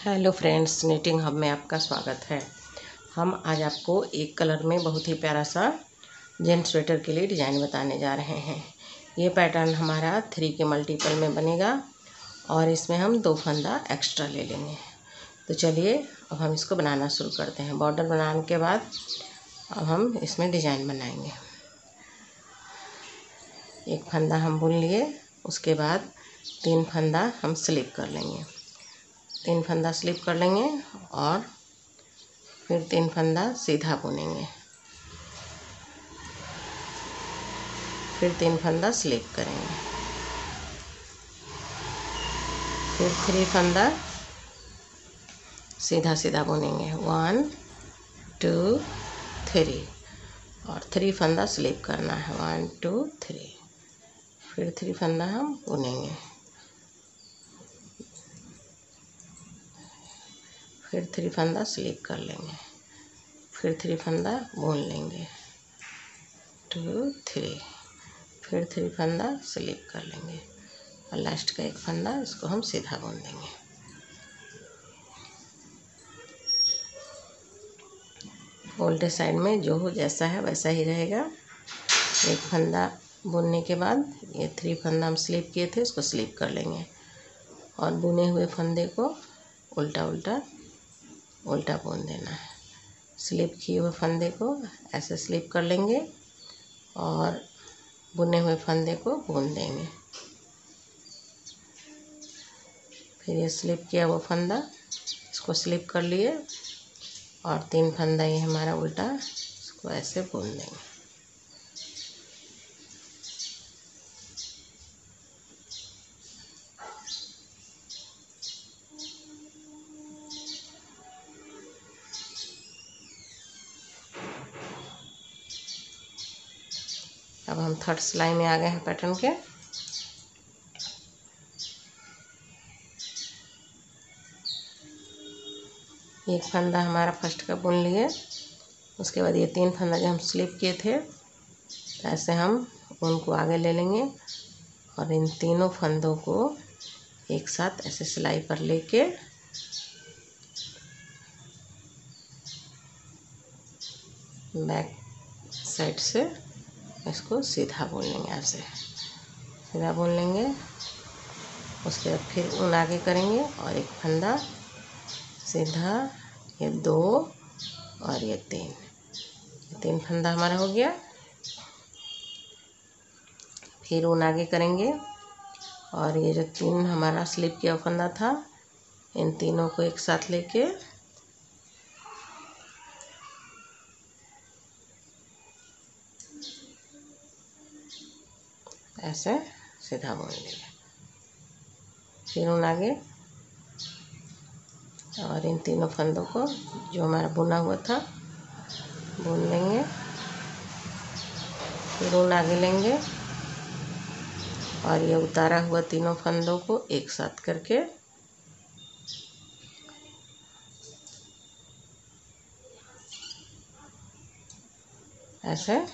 Hello friends, knitting hub में आपका स्वागत है। हम आज आपको एक कलर में बहुत ही प्यारा सा जेंट्स स्वेटर के लिए डिज़ाइन बताने जा रहे हैं। ये पैटर्न हमारा 3 के मल्टीपल में बनेगा और इसमें हम 2 फंदा एक्स्ट्रा ले लेंगे। तो चलिए अब हम इसको बनाना शुरू करते हैं। बॉर्डर बनाने के बाद अब हम इसमें डिज़ाइन बनाएंगे। एक फंदा हम बुन लिए, उसके बाद 3 फंदा हम स्लिप कर लेंगे। 3 फंदा स्लिप कर लेंगे और फिर 3 फंदा सीधा बुनेंगे, फिर 3 फंदा स्लिप करेंगे, फिर 3 फंदा सीधा सीधा बुनेंगे 1 2 3 और 3 फंदा स्लिप करना है 1 2 3, फिर 3 फंदा हम बुनेंगे, फिर 3 फंदा स्लिप कर लेंगे, फिर 3 फंदा बुन लेंगे 2 3, फिर 3 फंदा स्लिप कर लेंगे और लास्ट का एक फंदा इसको हम सीधा बुन देंगे। उल्टे साइड में जो हो जैसा है वैसा ही रहेगा। एक फंदा बुनने के बाद ये 3 फंदा हम स्लिप किए थे उसको स्लिप कर लेंगे और बुने हुए फंदे को उल्टा उल्टा उल्टा बुन देना है। स्लिप किए हुए फंदे को ऐसे स्लिप कर लेंगे और बुने हुए फंदे को बुन देंगे। फिर ये स्लिप किया हुआ फंदा इसको स्लिप कर लिए और 3 फंदा ये हमारा उल्टा इसको ऐसे बुन देंगे। अब हम 3rd सिलाई में आ गए हैं पैटर्न के। एक फंदा हमारा फर्स्ट का बुन लिए, उसके बाद ये 3 फंदा जो हम स्लिप किए थे तो ऐसे हम उनको आगे ले लेंगे और इन तीनों फंदों को एक साथ ऐसे सिलाई पर लेके बैक साइड से इसको सीधा बुन लेंगे, ऐसे सीधा बुन लेंगे। उसके बाद फिर ऊन आगे करेंगे और एक फंदा सीधा, ये 2 और ये 3 फंदा हमारा हो गया। फिर ऊन आगे करेंगे और ये जो 3 हमारा स्लिप किया फंदा था इन तीनों को एक साथ लेके ऐसे सीधा बुन लेंगे। फिर ऊन आगे और इन तीनों फंदों को जो हमारा बुना हुआ था बुन लेंगे। फिर ऊन आगे लेंगे और ये उतारा हुआ तीनों फंदों को एक साथ करके ऐसे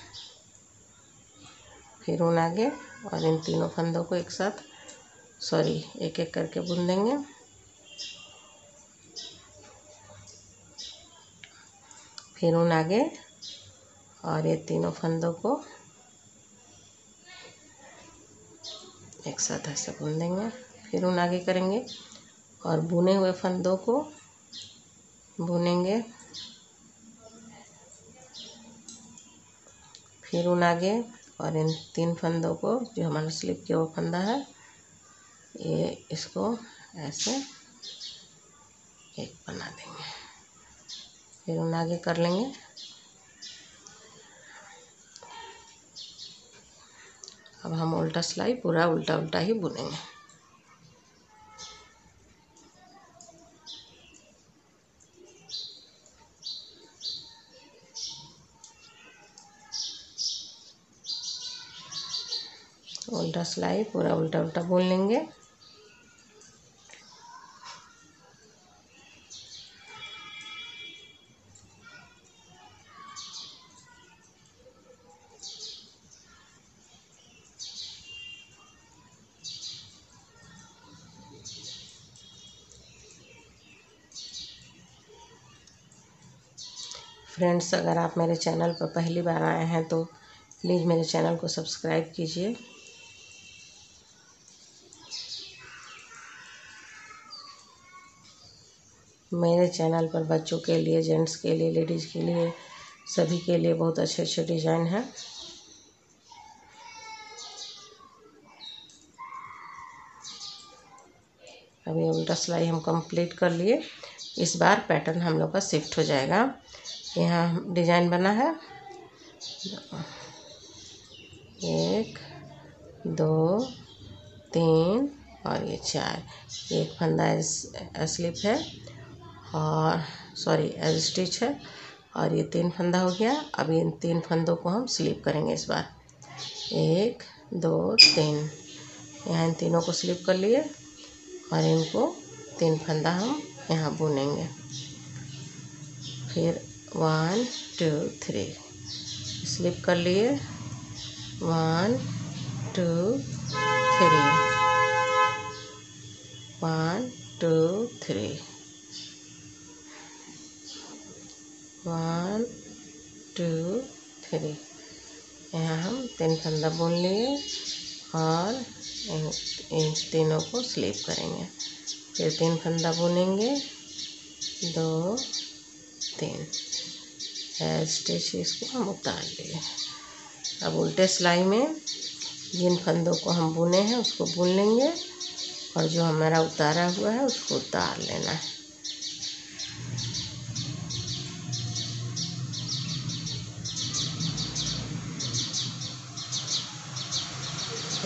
फिर ऊन आगे और इन तीनों फंदों को एक साथ एक एक करके बुन देंगे। फिर ऊन आगे और ये तीनों फंदों को एक साथ ऐसे बुन देंगे। फिर ऊन आगे करेंगे और बुने हुए फंदों को बुनेंगे। फिर ऊन आगे और इन 3 फंदों को जो हमारा स्लिप किया हुआ फंदा है ये इसको ऐसे एक बना देंगे। फिर ऊन आगे कर लेंगे। अब हम उल्टा सिलाई पूरा उल्टा उल्टा ही बुनेंगे। उल्टा सिलाई पूरा उल्टा उल्टा बुन लेंगे। फ्रेंड्स, अगर आप मेरे चैनल पर पहली बार आए हैं तो प्लीज़ मेरे चैनल को सब्सक्राइब कीजिए। मेरे चैनल पर बच्चों के लिए, जेंट्स के लिए, लेडीज़ के लिए, सभी के लिए बहुत अच्छे अच्छे डिज़ाइन हैं। अभी उल्टा सिलाई हम कंप्लीट कर लिए। इस बार पैटर्न हम लोग का शिफ्ट हो जाएगा। यहाँ डिज़ाइन बना है 1 2 3 और ये 4। एक फंदा स्लिप है और स्टिच है और ये 3 फंदा हो गया। अब इन 3 फंदों को हम स्लिप करेंगे इस बार। 1 2 3 यहाँ इन तीनों को स्लिप कर लिए और इनको 3 फंदा हम यहाँ बुनेंगे। फिर 1 2 3 स्लिप कर लिए, 1 2 3 1 2 3 1 2 3 यहाँ हम 3 फंदा बुन लिए और इन तीनों को स्लिप करेंगे। फिर 3 फंदा बुनेंगे, 2 3 स्टिच इसको हम उतार लिए। अब उल्टे सिलाई में जिन फंदों को हम बुने हैं उसको बुन लेंगे और जो हमारा उतारा हुआ है उसको उतार लेना है।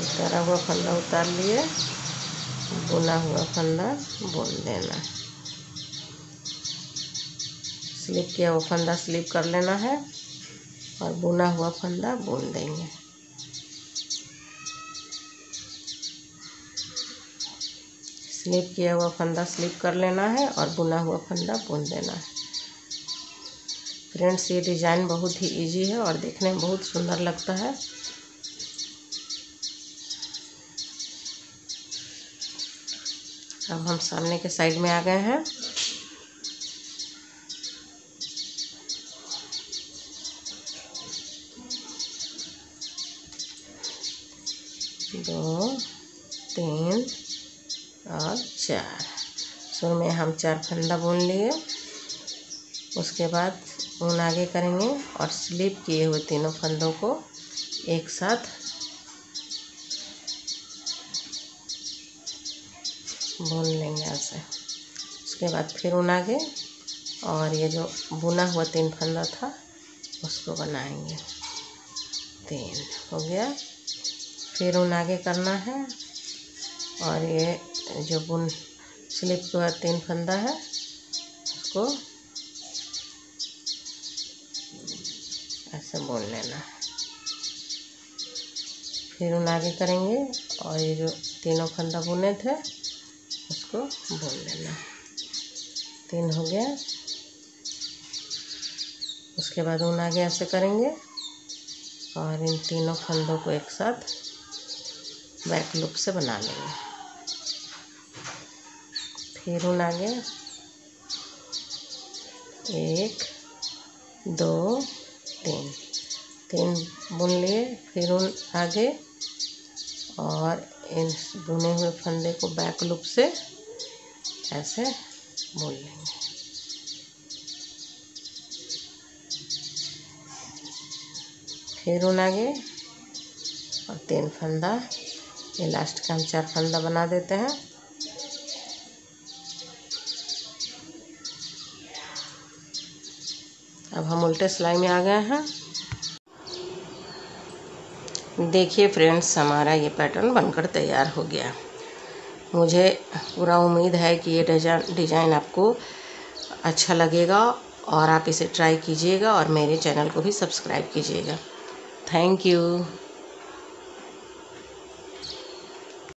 उतारा हुआ फंदा उतार लिए, बुना हुआ फंदा बुन देना। स्लिप किया हुआ फंदा स्लिप कर लेना है और बुना हुआ फंदा बुन देंगे। स्लिप किया हुआ फंदा स्लिप कर लेना है और बुना हुआ फंदा बुन देना है। फ्रेंड्स, ये डिज़ाइन बहुत ही इजी है और देखने में बहुत सुंदर लगता है। अब हम सामने के साइड में आ गए हैं। दो 3 और 4 शुरू में हम 4 फंदा बुन लिए। उसके बाद ऊन आगे करेंगे और स्लिप किए हुए तीनों फंदों को एक साथ बुन लेंगे ऐसे। उसके बाद फिर ऊन आगे और ये जो बुना हुआ 3 फंदा था उसको बनाएंगे। 3 हो गया। फिर ऊन आगे करना है और ये जो बुन स्लिप के बाद 3 फंदा है उसको ऐसे बुन लेना है। फिर ऊन आगे करेंगे और ये जो तीनों फंदा बुने थे उसको बुन लेना। 3 हो गया। उसके बाद ऊन आगे ऐसे करेंगे और इन तीनों फंदों को एक साथ बैक लूप से बना लेंगे। फिर ऊन आगे 1 2 3 बुन लिए। फिर ऊन आगे और इन बुने हुए फंदे को बैक लूप से ऐसे बुन लेंगे। फिर ऊन आगे और 3 फंदा, ये लास्ट का हम 4 फंदा बना देते हैं। अब हम उल्टे सिलाई में आ गए हैं। देखिए फ्रेंड्स, हमारा ये पैटर्न बनकर तैयार हो गया। मुझे पूरा उम्मीद है कि ये डिज़ाइन आपको अच्छा लगेगा और आप इसे ट्राई कीजिएगा और मेरे चैनल को भी सब्सक्राइब कीजिएगा। Thank you.